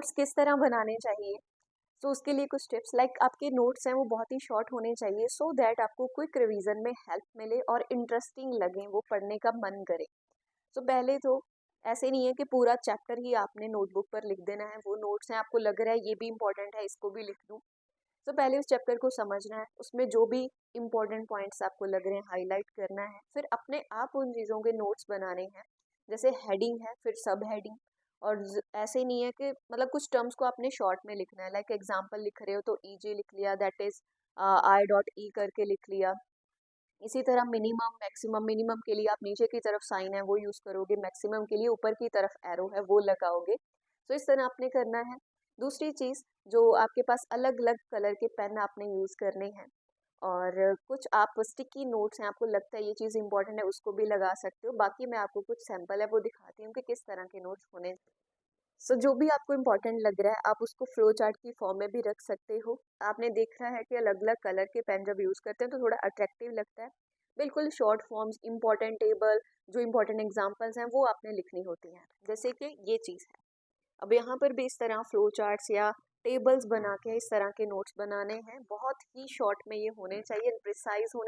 Notes किस तरह बनाने चाहिए। तो उसके लिए कुछ टिप्स लाइक आपके नोट्स हैं वो बहुत ही शॉर्ट होने चाहिए सो दैट आपको क्विक रिवीजन में हेल्प मिले और इंटरेस्टिंग लगे, वो पढ़ने का मन करे। तो पहले तो ऐसे नहीं है कि पूरा चैप्टर ही आपने नोटबुक पर लिख देना है, वो नोट्स हैं आपको लग रहा है ये भी इम्पोर्टेंट है इसको भी लिख दूँ। तो पहले उस चैप्टर को समझना है, उसमें जो भी इम्पोर्टेंट पॉइंट्स आपको लग रहे हैं हाईलाइट करना है, फिर अपने आप उन चीज़ों के नोट्स बनाने हैं। जैसे हेडिंग है फिर सब हेडिंग, और ऐसे नहीं है कि मतलब कुछ टर्म्स को आपने शॉर्ट में लिखना है, लाइक एग्जांपल लिख रहे हो तो ईजे लिख लिया, that is I dot E करके लिख लिया। इसी तरह मिनिमम मैक्सिमम, मिनिमम के लिए आप नीचे की तरफ साइन है वो यूज़ करोगे, मैक्सिमम के लिए ऊपर की तरफ एरो है वो लगाओगे। तो इस तरह आपने करना है। दूसरी चीज़, जो आपके पास अलग अलग कलर के पेन आपने यूज़ करने हैं, और कुछ आप स्टिकी नोट्स हैं आपको लगता है ये चीज़ इंपॉर्टेंट है उसको भी लगा सकते हो। बाकी मैं आपको कुछ सैंपल है वो दिखाती हूँ कि किस तरह के नोट्स होने। सो जो भी आपको इम्पोर्टेंट लग रहा है आप उसको फ्लो चार्ट की फॉर्म में भी रख सकते हो। आपने देखा है कि अलग अलग कलर के पेन जब यूज़ करते हैं तो थोड़ा अट्रैक्टिव लगता है। बिल्कुल शॉर्ट फॉर्म्स, इंपॉर्टेंट टेबल, जो इंपॉर्टेंट एग्जांपल्स हैं वो आपने लिखनी होती हैं, जैसे कि ये चीज़ है। अब यहाँ पर भी इस तरह फ्लो चार्ट्स या टेबल्स बना के इस तरह के नोट्स बनाने हैं, बहुत ही शॉर्ट में ये होने चाहिए, प्रिसाइज होने